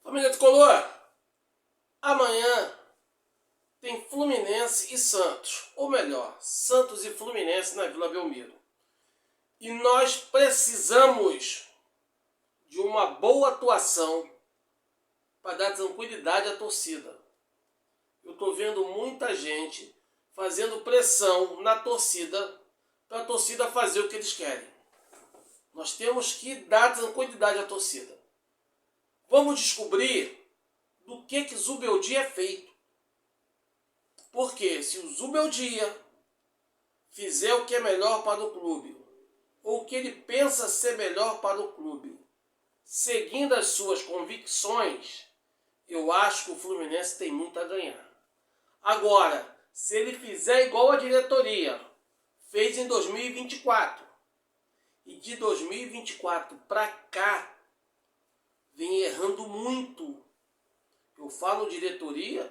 Família Tricolor, amanhã tem Fluminense e Santos, ou melhor, Santos e Fluminense na Vila Belmiro. E nós precisamos de uma boa atuação para dar tranquilidade à torcida. Eu estou vendo muita gente fazendo pressão na torcida para a torcida fazer o que eles querem. Nós temos que dar tranquilidade à torcida. Vamos descobrir do que Zubeldia é feito. Porque se o Zubeldia fizer o que é melhor para o clube, ou o que ele pensa ser melhor para o clube, seguindo as suas convicções, eu acho que o Fluminense tem muito a ganhar. Agora, se ele fizer igual a diretoria fez em 2024, e de 2024 para cá, vem errando muito. Eu falo diretoria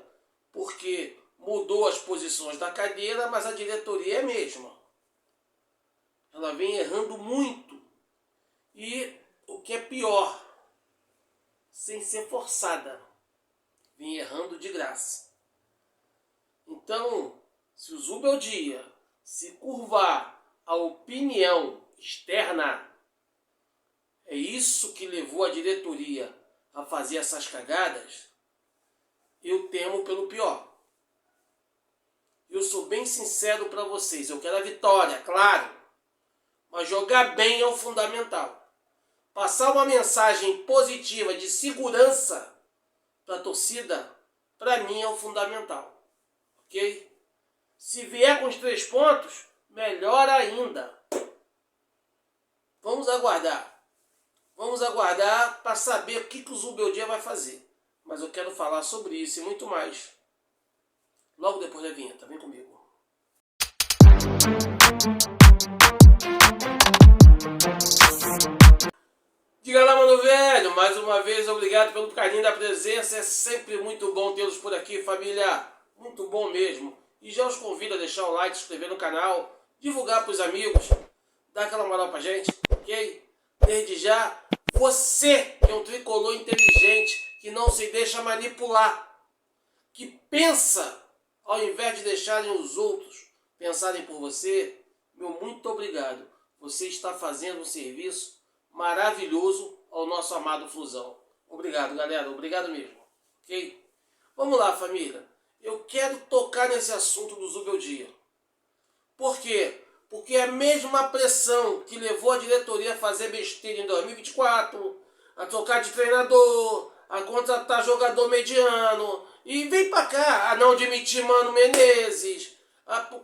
porque mudou as posições da cadeira, mas a diretoria é a mesma. Ela vem errando muito. E o que é pior, sem ser forçada, vem errando de graça. Então, se o Zubeldia se curvar à opinião externa, é isso que levou a diretoria a fazer essas cagadas, eu temo pelo pior. Eu sou bem sincero para vocês, eu quero a vitória, claro, mas jogar bem é o fundamental. Passar uma mensagem positiva de segurança para a torcida, para mim é o fundamental. Ok? Se vier com os 3 pontos, melhor ainda. Vamos aguardar. Vamos aguardar para saber o que o Zubeldia vai fazer. Mas eu quero falar sobre isso e muito mais logo depois da vinheta. Vem comigo. Diga lá, mano velho. Mais uma vez, obrigado pelo carinho da presença. É sempre muito bom tê-los por aqui, família. Muito bom mesmo. E já os convido a deixar o like, se inscrever no canal, divulgar para os amigos, dar aquela moral pra gente, ok? Desde já, você que é um tricolor inteligente, que não se deixa manipular, que pensa, ao invés de deixarem os outros pensarem por você, meu muito obrigado. Você está fazendo um serviço maravilhoso ao nosso amado Flusão. Obrigado, galera. Obrigado mesmo. Ok? Vamos lá, família. Eu quero tocar nesse assunto do Zubeldia. Por quê? Porque é a mesma pressão que levou a diretoria a fazer besteira em 2024, a trocar de treinador, a contratar jogador mediano, e vem pra cá, a não demitir Mano Menezes.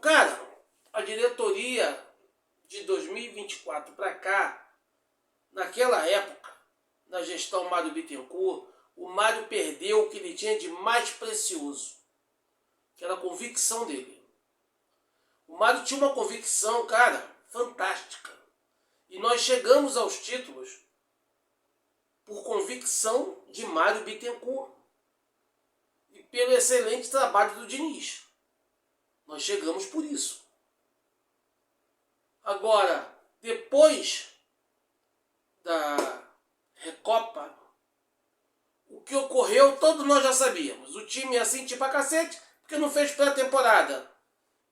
Cara, a diretoria de 2024 pra cá, naquela época, na gestão Mário Bittencourt, o Mário perdeu o que ele tinha de mais precioso, que era a convicção dele. O Mário tinha uma convicção, cara, fantástica. E nós chegamos aos títulos por convicção de Mário Bittencourt e pelo excelente trabalho do Diniz. Nós chegamos por isso. Agora, depois da Recopa, o que ocorreu, todos nós já sabíamos. O time é assim, tipo a cacete, porque não fez pré-temporada.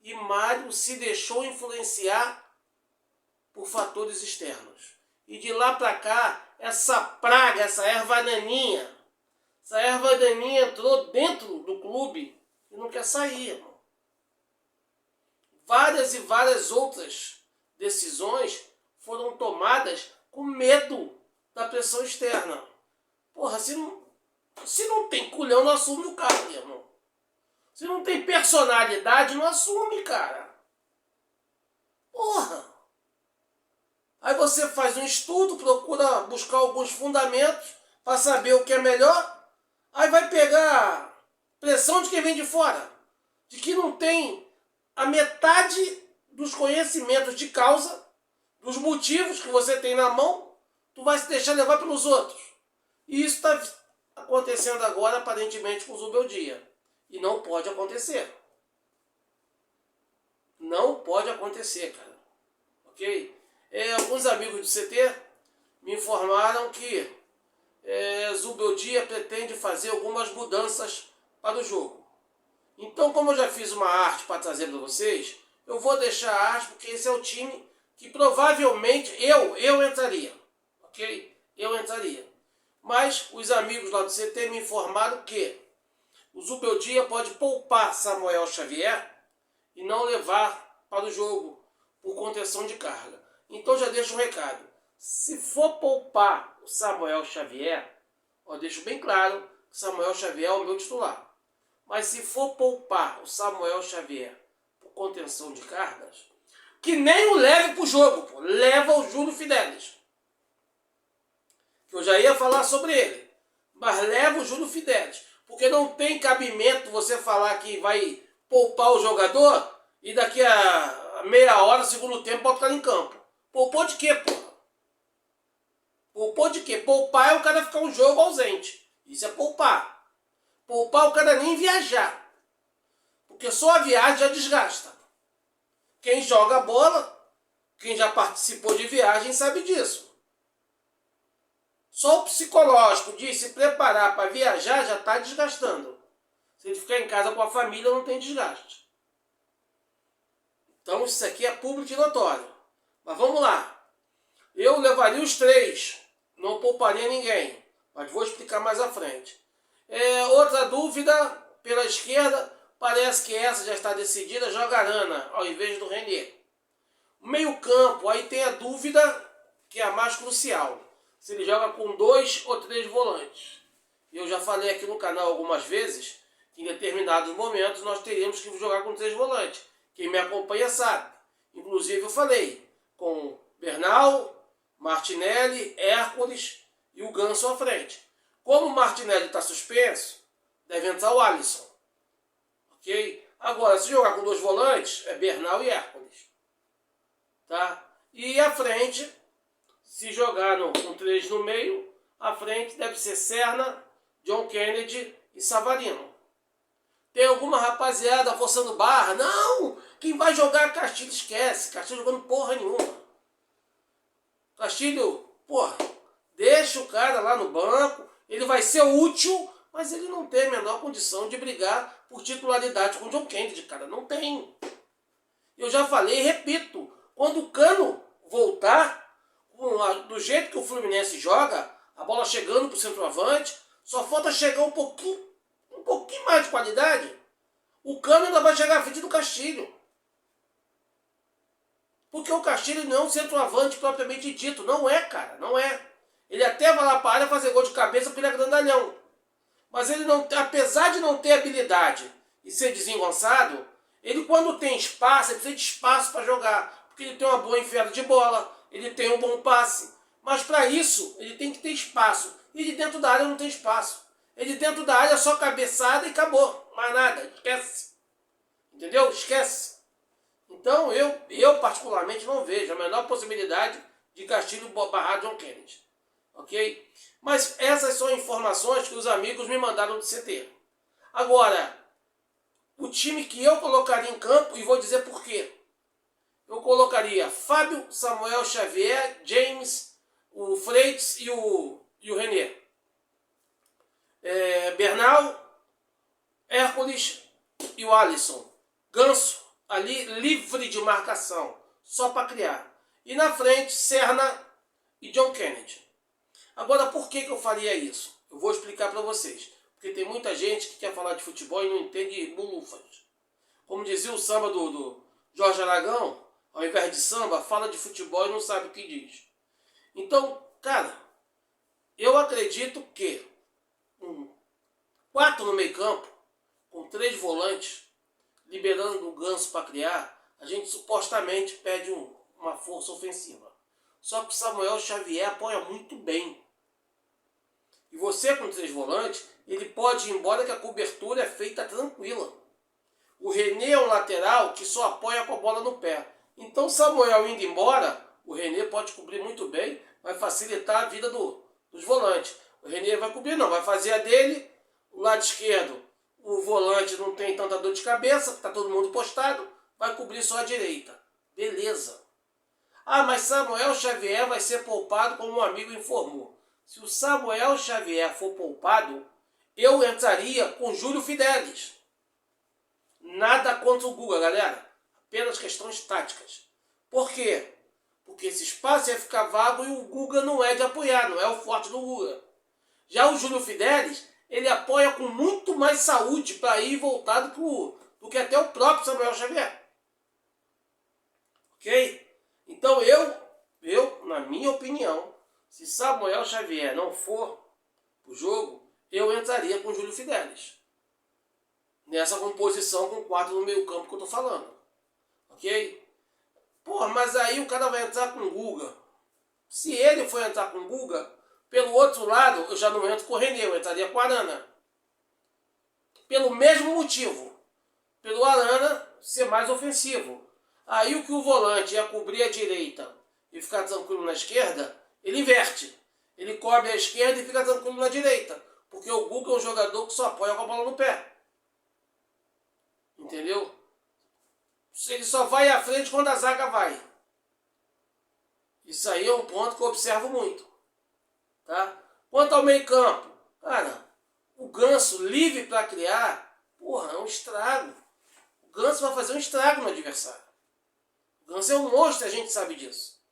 E Mário se deixou influenciar por fatores externos. E de lá para cá, essa praga, essa erva daninha entrou dentro do clube e não quer sair, irmão. Várias e várias outras decisões foram tomadas com medo da pressão externa. Porra, se não tem culhão, não assume o cargo, irmão. Se não tem personalidade, não assume, cara. Porra. Aí você faz um estudo, procura buscar alguns fundamentos para saber o que é melhor. Aí vai pegar pressão de quem vem de fora. De que não tem a metade dos conhecimentos de causa, dos motivos que você tem na mão, tu vai se deixar levar pelos outros. E isso está acontecendo agora, aparentemente, com o Zubeldia. E não pode acontecer. Não pode acontecer, cara. Ok? Alguns amigos do CT me informaram que Zubeldia pretende fazer algumas mudanças para o jogo. Então, como eu já fiz uma arte para trazer para vocês, eu vou deixar a arte porque esse é o time que provavelmente eu entraria, ok? Eu entraria. Mas os amigos lá do CT me informaram que o Zubeldia pode poupar Samuel Xavier e não levar para o jogo por contenção de carga. Então já deixo um recado. Se for poupar o Samuel Xavier, eu deixo bem claro que Samuel Xavier é o meu titular. Mas se for poupar o Samuel Xavier por contenção de cargas, que nem o leve para o jogo, pô. Leva o Júlio Fidelis. Que eu já ia falar sobre ele. Mas leva o Júlio Fidelis. Porque não tem cabimento você falar que vai poupar o jogador e daqui a meia hora, segundo tempo, bota o cara em campo. Poupou de quê, pô? Poupou de quê? Poupar é o cara ficar um jogo ausente. Isso é poupar. Poupar o cara nem viajar. Porque só a viagem já desgasta. Quem joga bola, quem já participou de viagem sabe disso. Só o psicológico de se preparar para viajar já está desgastando. Se ele ficar em casa com a família, não tem desgaste. Então isso aqui é público e notório. Mas vamos lá. Eu levaria os 3. Não pouparia ninguém. Mas vou explicar mais à frente. Outra dúvida, pela esquerda, parece que essa já está decidida, joga Arana, ao invés do Renier. Meio campo, aí tem a dúvida, que é a mais crucial. Se ele joga com 2 ou 3 volantes. Eu já falei aqui no canal algumas vezes, que em determinados momentos nós teríamos que jogar com 3 volantes. Quem me acompanha sabe. Inclusive eu falei com Bernal, Martinelli, Hércules e o Ganso à frente. Como o Martinelli está suspenso, deve entrar o Alisson. Ok? Agora, se jogar com 2 volantes, é Bernal e Hércules. Tá? E à frente, se jogar com 3 no meio, à frente deve ser Serna, John Kennedy e Savarino. Tem alguma rapaziada forçando barra? Não! Quem vai jogar Castilho esquece. Castilho jogando porra nenhuma. Castilho, porra, deixa o cara lá no banco. Ele vai ser útil, mas ele não tem a menor condição de brigar por titularidade com o John Kennedy, cara. Não tem. Eu já falei e repito. Quando o Cano voltar, do jeito que o Fluminense joga, a bola chegando pro centroavante, só falta chegar um pouquinho mais de qualidade. O Cano ainda vai chegar à frente do Castilho. Porque o Castilho não é um centroavante propriamente dito. Não é, cara. Não é. Ele até vai lá para a área fazer gol de cabeça porque ele é grandalhão. Mas ele não, apesar de não ter habilidade e ser desengonçado, ele quando tem espaço, ele precisa de espaço para jogar. Porque ele tem uma boa enfiada de bola, ele tem um bom passe. Mas para isso, ele tem que ter espaço. E de dentro da área não tem espaço. Ele dentro da área é só cabeçada e acabou. Mais nada, esquece. Entendeu? Esquece. Então eu particularmente não vejo a menor possibilidade de Castilho barrar John Kennedy. Ok? Mas essas são informações que os amigos me mandaram do CT. Agora, o time que eu colocaria em campo, e vou dizer por quê. Eu colocaria Fábio, Samuel Xavier, James, o Freitas e o René. Bernal, Hércules e o Alisson. Ganso ali livre de marcação, só para criar. E na frente, Serna e John Kennedy. Agora, por que eu faria isso? Eu vou explicar para vocês. Porque tem muita gente que quer falar de futebol e não entende bulufas. Como dizia o samba do Jorge Aragão, ao invés de samba, fala de futebol e não sabe o que diz. Então, cara, eu acredito que 4 no meio campo, com 3 volantes, liberando o Ganso para criar, a gente supostamente perde uma força ofensiva. Só que o Samuel Xavier apoia muito bem. E você com 3 volantes, ele pode ir embora que a cobertura é feita tranquila. O René é um lateral que só apoia com a bola no pé. Então Samuel indo embora, o René pode cobrir muito bem, vai facilitar a vida dos volantes. O René vai cobrir não, vai fazer a dele, o lado esquerdo, o volante não tem tanta dor de cabeça, está todo mundo postado, vai cobrir só a direita. Beleza. Ah, mas Samuel Xavier vai ser poupado como um amigo informou. Se o Samuel Xavier for poupado, eu entraria com Júlio Fidelis. Nada contra o Guga, galera. Apenas questões táticas. Por quê? Porque esse espaço ia ficar vago e o Guga não é de apoiar, não é o forte do Guga. Já o Júlio Fidelis, ele apoia com muito mais saúde para ir voltado do que até o próprio Samuel Xavier. Ok? Então eu, na minha opinião, se Samuel Xavier não for pro jogo, eu entraria com o Júlio Fidelis. Nessa composição com 4 no meio campo que eu tô falando. Ok? Pô, mas aí o cara vai entrar com o Guga. Se ele for entrar com o Guga, pelo outro lado, eu já não entro com o René, eu entraria com o Arana. Pelo mesmo motivo. Pelo Arana ser mais ofensivo. Aí o que o volante ia cobrir a direita e ficar tranquilo na esquerda, ele inverte. Ele cobre a esquerda e fica tranquilo na direita. Porque o Guga é um jogador que só apoia com a bola no pé. Entendeu? Ele só vai à frente quando a zaga vai. Isso aí é um ponto que eu observo muito. Tá? Quanto ao meio campo, cara, o Ganso livre para criar, porra, é um estrago. O Ganso vai fazer um estrago no adversário. O Ganso é um monstro, a gente sabe disso.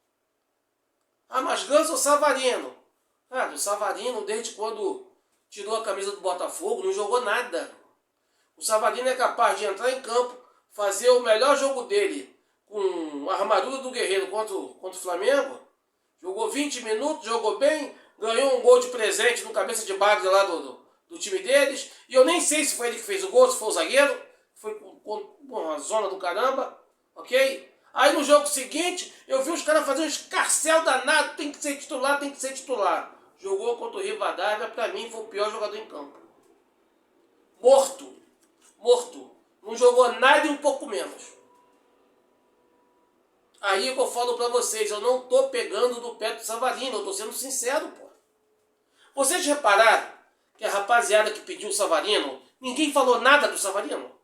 Ah, mas Ganso ou Savarino? Cara, o Savarino, desde quando tirou a camisa do Botafogo, não jogou nada. O Savarino é capaz de entrar em campo, fazer o melhor jogo dele com a armadura do Guerreiro contra o Flamengo. Jogou 20 minutos, jogou bem, ganhou um gol de presente no cabeça de bagre lá do time deles. E eu nem sei se foi ele que fez o gol, se foi o zagueiro. Foi com uma zona do caramba, ok? Aí no jogo seguinte, eu vi os caras fazendo um escarcel danado, tem que ser titular, tem que ser titular. Jogou contra o Rivadavia, pra mim foi o pior jogador em campo. Morto. Não jogou nada e um pouco menos. Aí que eu falo pra vocês, eu não tô pegando do pé do Savarino, eu tô sendo sincero, pô. Vocês repararam que a rapaziada que pediu o Savarino, ninguém falou nada do Savarino?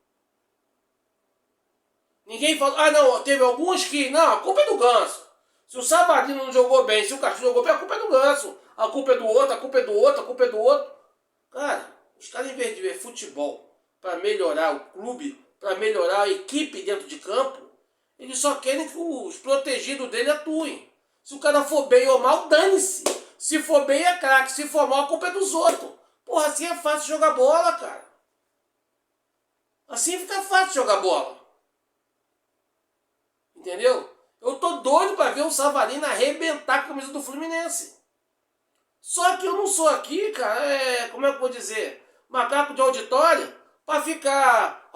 Ninguém falou, não, teve alguns que, não, a culpa é do Ganso. Se o Savarino não jogou bem, se o Castilho jogou bem, a culpa é do Ganso. A culpa é do outro, a culpa é do outro, a culpa é do outro. Cara, os caras, em vez de ver futebol para melhorar o clube, para melhorar a equipe dentro de campo, eles só querem que os protegidos dele atuem. Se o cara for bem ou mal, dane-se. Se for bem é craque, se for mal a culpa é dos outros. Porra, assim é fácil jogar bola, cara. Assim fica fácil jogar bola. Entendeu? Eu tô doido para ver o Savarino arrebentar a camisa do Fluminense. Só que eu não sou aqui, cara, como é que eu vou dizer? Macaco de auditório, para ficar,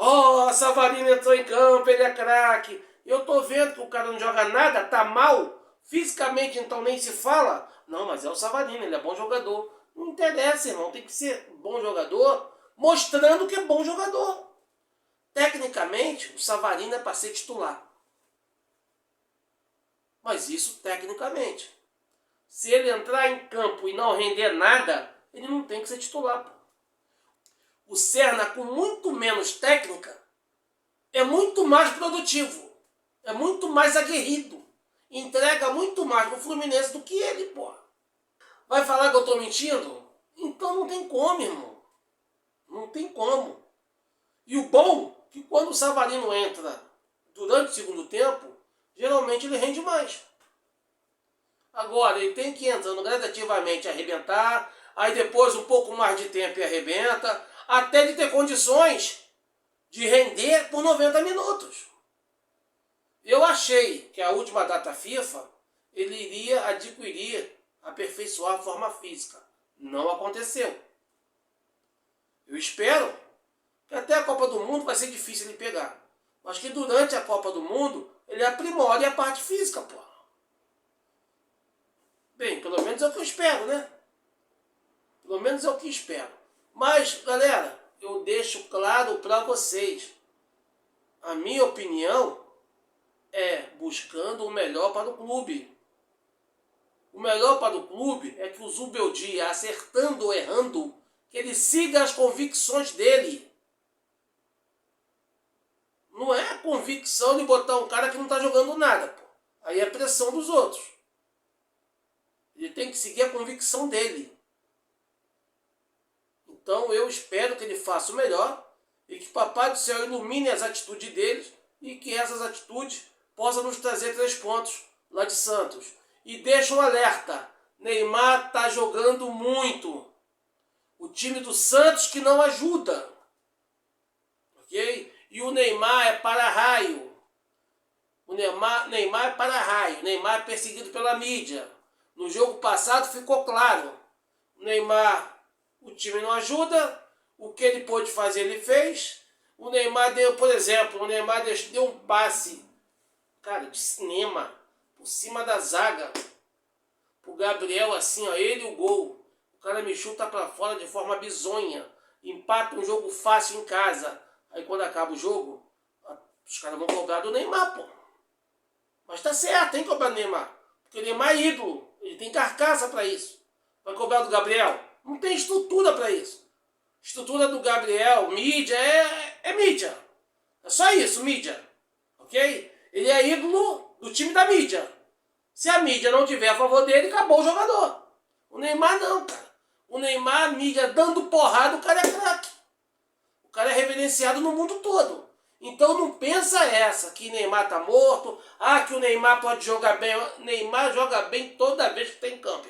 Savarino entrou em campo, ele é craque. Eu tô vendo que o cara não joga nada, tá mal, fisicamente então nem se fala. Não, mas é o Savarino, ele é bom jogador. Não interessa, irmão, tem que ser bom jogador, mostrando que é bom jogador. Tecnicamente, o Savarino é para ser titular. Mas isso tecnicamente. Se ele entrar em campo e não render nada, ele não tem que ser titular. Pô. O Serna, com muito menos técnica, é muito mais produtivo. É muito mais aguerrido. Entrega muito mais pro Fluminense do que ele, pô. Vai falar que eu tô mentindo? Então não tem como, irmão. Não tem como. E o bom é que quando o Savarino entra durante o segundo tempo, geralmente ele rende mais. Agora, ele tem que ir entrando gradativamente a arrebentar, aí depois um pouco mais de tempo e arrebenta, até ele ter condições de render por 90 minutos. Eu achei que a última data FIFA, ele iria adquirir, aperfeiçoar a forma física. Não aconteceu. Eu espero que até a Copa do Mundo vai ser difícil ele pegar. Mas que durante a Copa do Mundo, ele aprimore a parte física, pô. Bem, pelo menos é o que eu espero, né? Pelo menos é o que espero. Mas, galera, eu deixo claro para vocês. A minha opinião é buscando o melhor para o clube. O melhor para o clube é que o Zubeldia, acertando ou errando, que ele siga as convicções dele. Não é a convicção de botar um cara que não está jogando nada, pô. Aí é pressão dos outros. Ele tem que seguir a convicção dele. Então eu espero que ele faça o melhor e que o Papai do Céu ilumine as atitudes deles e que essas atitudes possam nos trazer 3 pontos lá de Santos. E deixa um alerta, Neymar está jogando muito. O time do Santos que não ajuda. Ok? E o Neymar é para-raio. O Neymar é para-raio. Neymar é perseguido pela mídia. No jogo passado ficou claro. O Neymar, o time não ajuda. O que ele pôde fazer, ele fez. O Neymar deu, por exemplo, deu um passe, cara, de cinema, por cima da zaga. Pro Gabriel, assim, ó, ele e o gol. O cara me chuta pra fora de forma bizonha. Empata um jogo fácil em casa. Aí quando acaba o jogo, os caras vão cobrar do Neymar, pô. Mas tá certo, tem que cobrar do Neymar. Porque o Neymar é ídolo. Ele tem carcaça pra isso. Vai cobrar do Gabriel? Não tem estrutura pra isso. Estrutura do Gabriel, mídia, é mídia. É só isso, mídia. Ok? Ele é ídolo do time da mídia. Se a mídia não tiver a favor dele, acabou o jogador. O Neymar não, cara. O Neymar, a mídia dando porrada, o cara é craque. O cara é reverenciado no mundo todo. Então não pensa essa, que Neymar tá morto, que o Neymar pode jogar bem. Neymar joga bem toda vez que tem campo.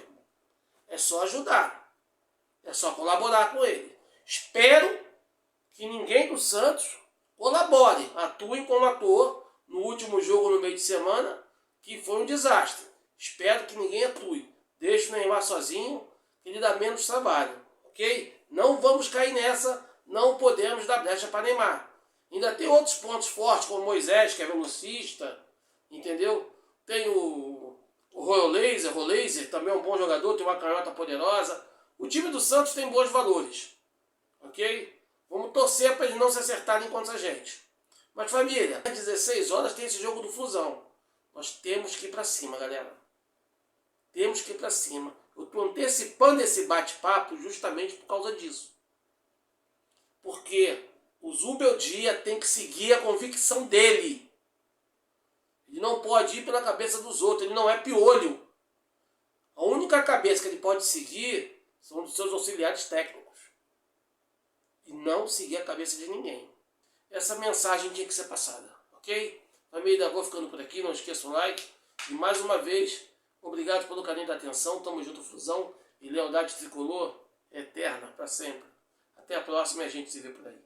É só ajudar. É só colaborar com ele. Espero que ninguém do Santos colabore, atue como atuou no último jogo no meio de semana, que foi um desastre. Espero que ninguém atue. Deixe o Neymar sozinho, que ele dá menos trabalho. Ok? Não vamos cair nessa, não podemos dar brecha para Neymar. Ainda tem outros pontos fortes, como Moisés, que é velocista, entendeu? Tem o Rolaser, também é um bom jogador, tem uma canhota poderosa. O time do Santos tem bons valores. Ok? Vamos torcer para eles não se acertarem contra a gente. Mas família, às 16 horas tem esse jogo do Flusão. Nós temos que ir para cima, galera. Temos que ir para cima. Eu estou antecipando esse bate-papo justamente por causa disso. Porque o Zubeldia tem que seguir a convicção dele. Ele não pode ir pela cabeça dos outros. Ele não é piolho. A única cabeça que ele pode seguir são dos seus auxiliares técnicos. E não seguir a cabeça de ninguém. Essa mensagem tinha que ser passada, ok? Família, vou ficando por aqui, não esqueça o like. E mais uma vez, obrigado pelo carinho da atenção. Tamo junto, Flusão. E lealdade tricolor eterna, para sempre. Até a próxima e a gente se vê por aí.